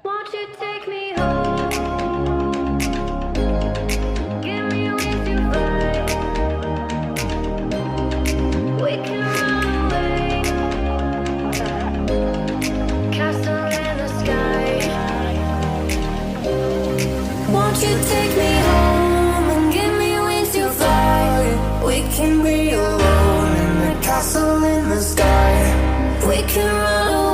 Won't you take me home? Give me wings to fly. We can run away. Castle in the sky. Won't you take me home and give me wings to fly? We can be alone in the castle in the sky. We can run away.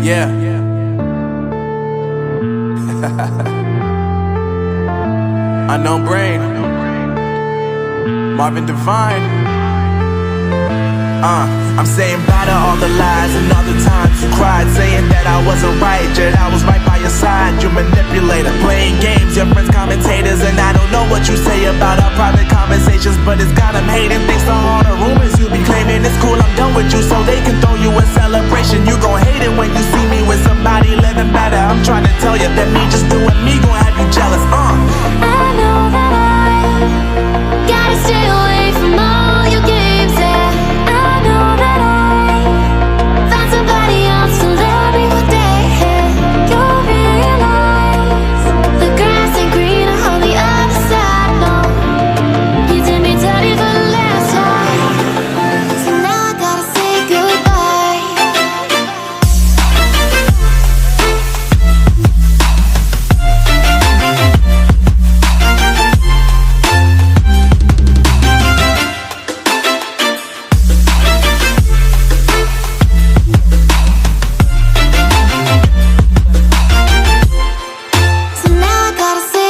Yeah. Unknown Brain, Marvin Devine. I'm saying bye to all the lies and all the times you cried, saying that I wasn't right, yet I was right by your side. You manipulator, playing games, your friends commentators, and I don't know what you say about our private conversations, but it's got them hating. Thanks to all the rumors you be claiming. It's cool, I'm done with you, so they can throw you a celebration. You gon' hate it when you see me with somebody living better. I'm trying to tell you that me just doing me gon' have you jealous. I know that I gotta stay away from all your games, yeah. I know that I found somebody else to love me one day, yeah. You'll realize the grass ain't greener on the other side, no. You did me dirty for the last time, so now I gotta say goodbye. So now I gotta say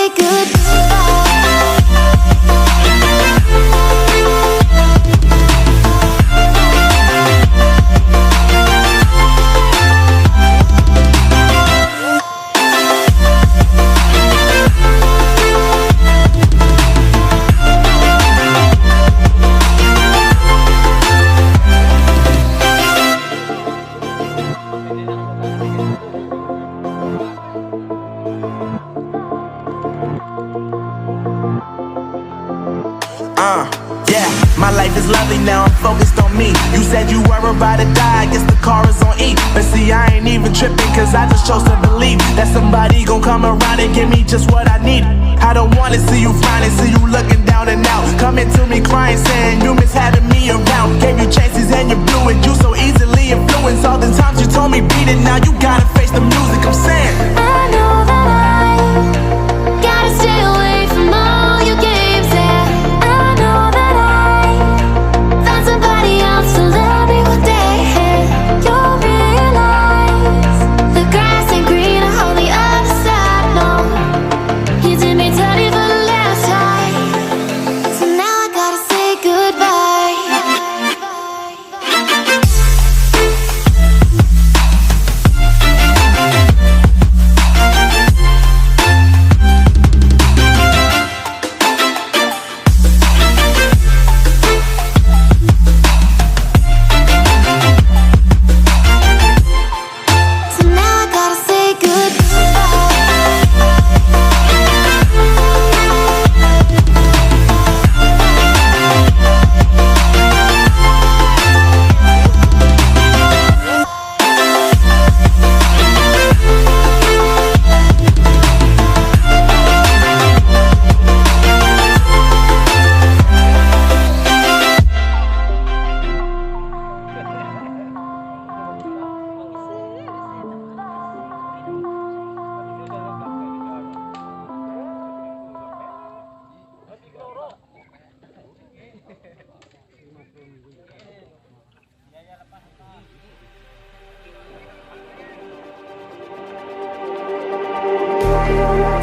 Yeah, my life is lovely now, I'm focused on me. You said you were about to die, I guess the car is on E. But see, I ain't even tripping, cause I just chose to believe that somebody gon' come around and give me just what I need. I don't wanna see you frowning, see you looking down and out, coming to me crying, saying you miss having me around. Gave you chances and you blew it, you so easily influenced. All the times you told me beat it, now you gotta face the music. I'm saying I know that I gotta stay away from all your games, yeah. I know that I found somebody else to love me one day, yeah. You'll realize the grass ain't greener on the other side, no. You did me dirty for the last time, so now I gotta say goodbye. So now I gotta say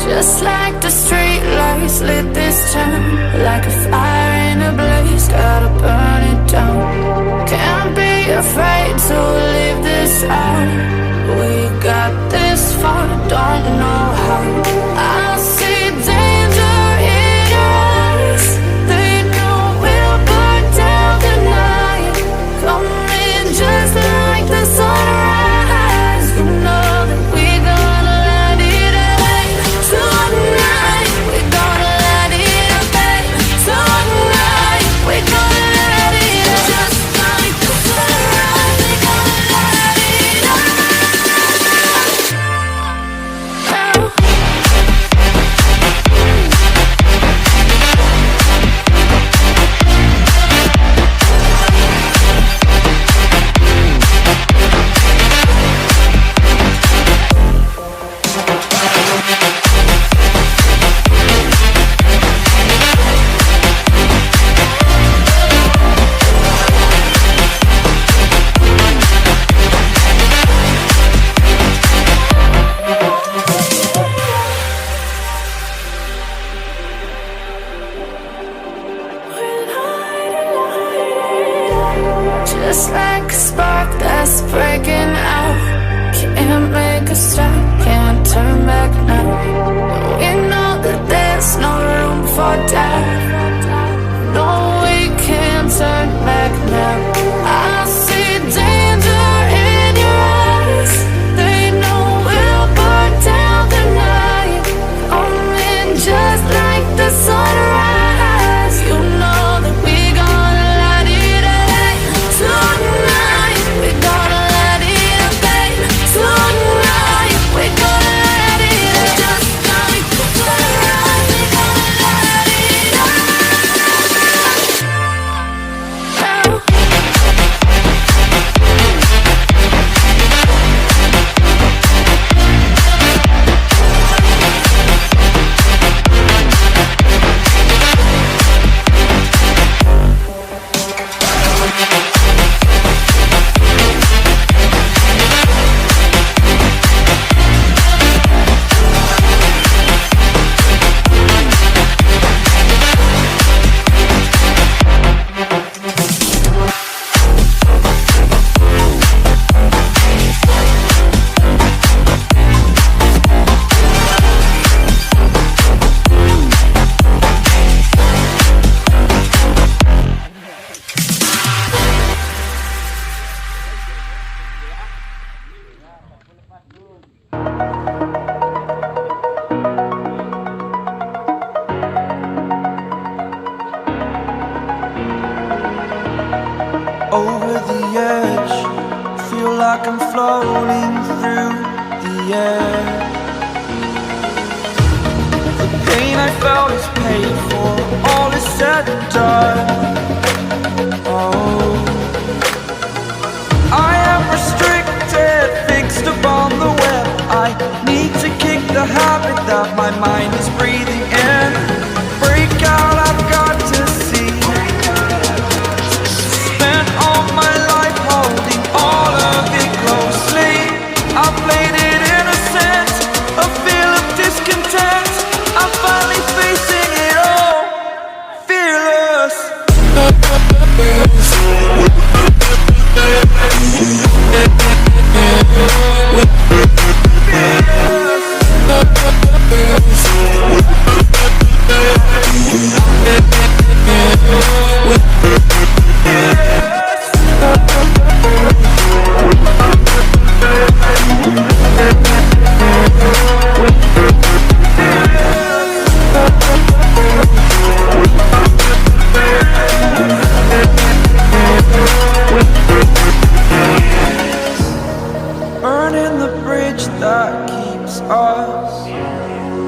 just like the street lights lit this town, like a fire in a blaze, gotta burn it down. Can't be afraid to leave this out. We got this far, don't know how. I see danger in your eyes. They know we'll burn down the night, coming just like the sunrise. You know that we're gonna let it away tonight. We're gonna let it away tonight. We're gonna let it away just like the sunrise. We're gonna let it away. just like a spark that's breaking out. Can't make a stop, can't turn back now. We know that there's no room for doubt. No, we can't turn back now. I see danger in your eyes. They know we'll burn down the night. Coming just like the sunrise. You know that we gonna light it up tonight. We gonna light it up, babe. Tonight we gonna light it up just like the sunrise. We gonna light it up now. Over the edge, feel like I'm floating through the air. The pain I felt is paid for, all is said and done. Oh, I am restricted, fixed upon the web. I need to kick the habit that my mind is breathing in. Break out, I've got to see. Spent all my life holding all of it closely. I played it innocent, a feel of discontent. I'm finally facing it all, fearless. Burning the bridge that keeps us.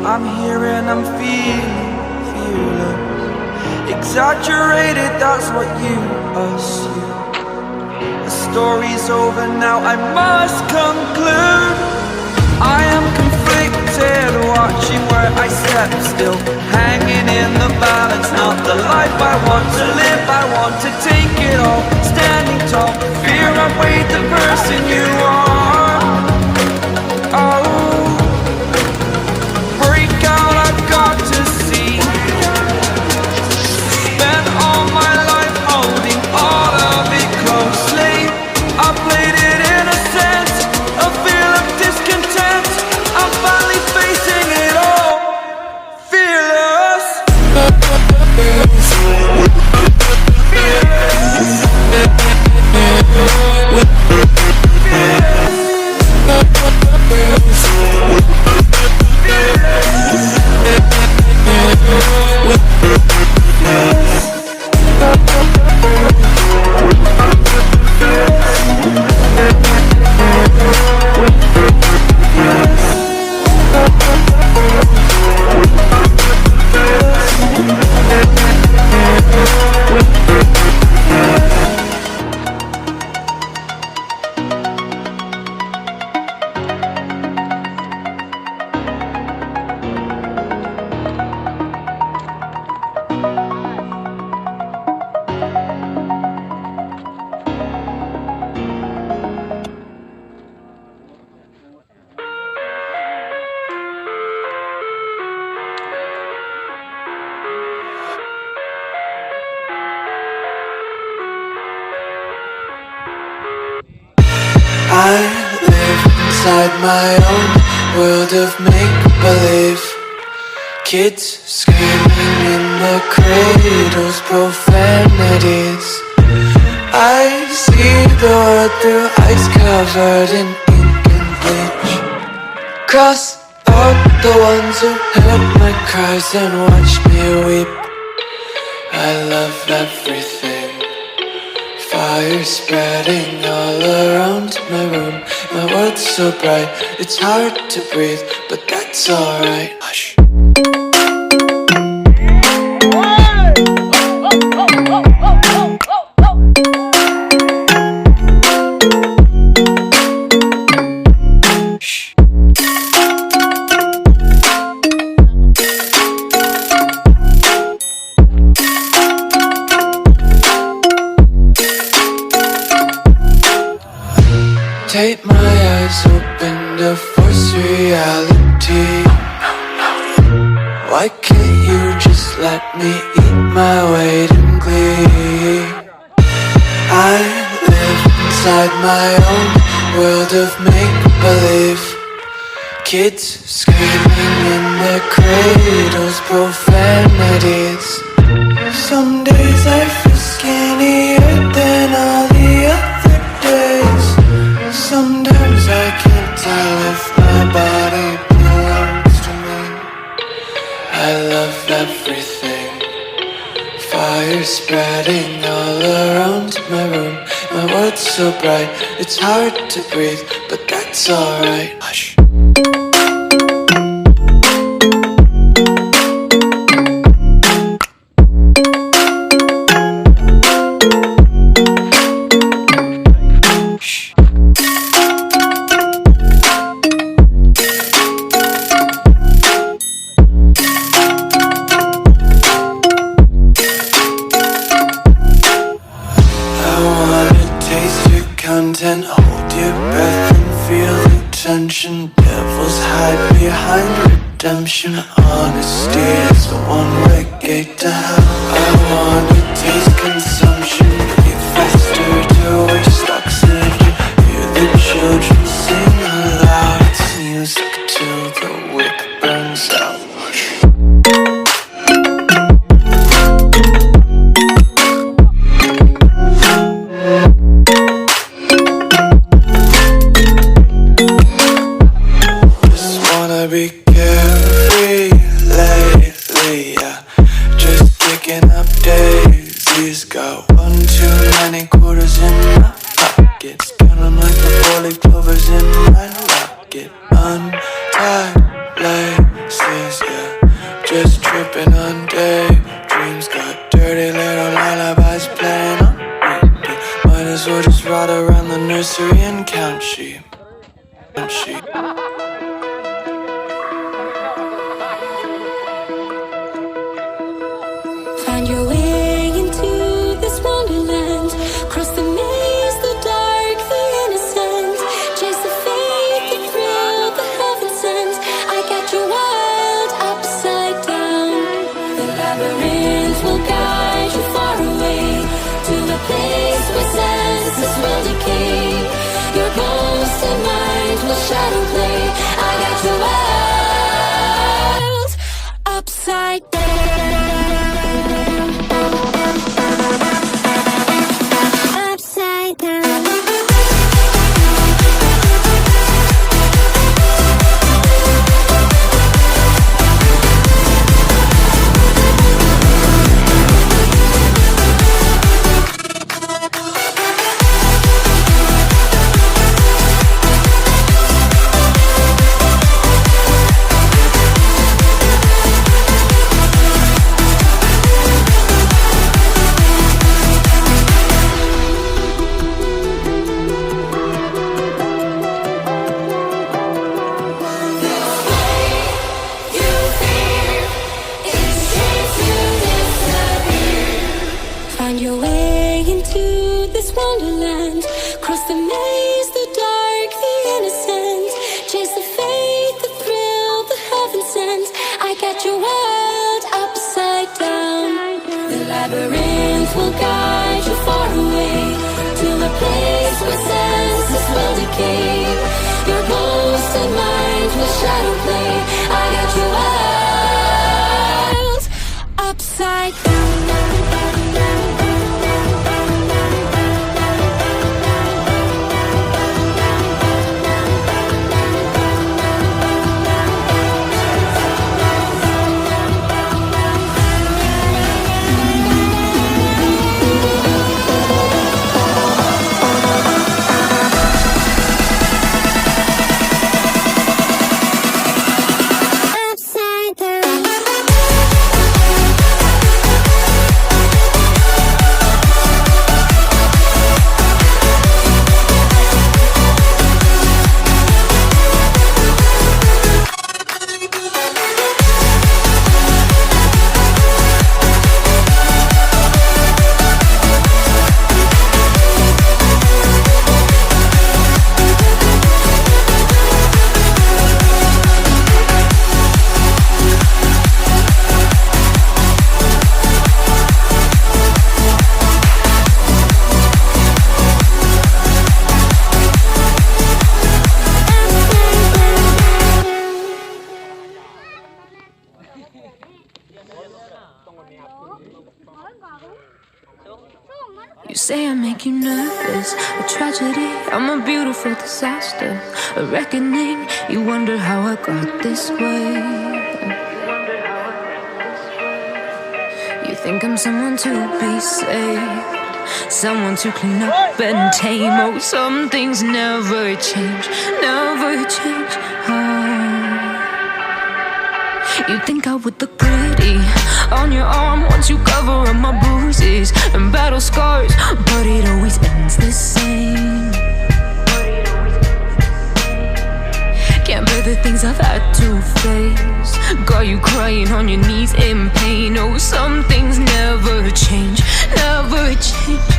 I'm here and I'm feeling fearless. Exaggerated, that's what you assume. The story's over now, I must conclude. I am conflicted, watching where I step still, hanging in the balance. Not the life I want to live, I want to take it all. Standing tall, fear outweighed the person you are. Oh, break out, I've got to see. Spent all my life holding all of it closely. I played it innocent, a feel of discontent. I'm finally facing it all, fearless. Fearless. inside my own world of make-believe. Kids screaming in their cradles, profanities. I see the world through ice covered in ink and bleach. Cross out the ones who heard my cries and watched me weep. I love everything. Fire spreading all around my room. My world's so bright, it's hard to breathe, but that's alright. Hush. Take my eyes open to force reality. Why can't you just let me eat my weight in glee? I live inside my own world of make-believe. Kids screaming in their cradles, profanities. Some days I feel skinnier than all the other days. Sometimes I can't tell if my body belongs to me. I love everything. Fire spreading all around my room. My world's so bright, it's hard to breathe, but that's alright. Hush. And hold your breath and feel the tension. Devils hide behind redemption. Honesty is the one-way gate to hell. I wanna taste consumption. Breathe faster to waste oxygen. Hear the children sing aloud. It's music till the wick burns out. Be carefree lately, yeah. Just picking up daisies. Got one too many quarters in my pockets. Count 'em like the 4-leaf clovers in my locket. Untied laces, yeah. Just tripping on daydreams. Got dirty little lullabies playing on repeat. Might as well just ride around the nursery and count sheep. Count sheep. Find your way into this wonderland. Cross the maze, the dark, the innocent. Chase the faith, the thrill, the heaven sent. I got your world upside down. The labyrinth will guide you far away to a place where senses will decay. Your ghost and mind will shadow play. I got your world upside down. Wonderland, cross the maze, the dark, the innocent. Chase the faith, the thrill, the heaven sent. I got your world upside down. The labyrinth will guide you far away to a place where senses will decay. You're going my mind with shadow play. I got you world upside down. You say I make you nervous, a tragedy, I'm a beautiful disaster, a reckoning. You wonder how I got this way. You think I'm someone to be saved, someone to clean up and tame. Oh, some things never change, never change. You think I would look pretty on your arm once you cover up my bruises and battle scars, but it always ends the same. Can't bear the things I've had to face, got you crying on your knees in pain. Oh, some things never change, never change.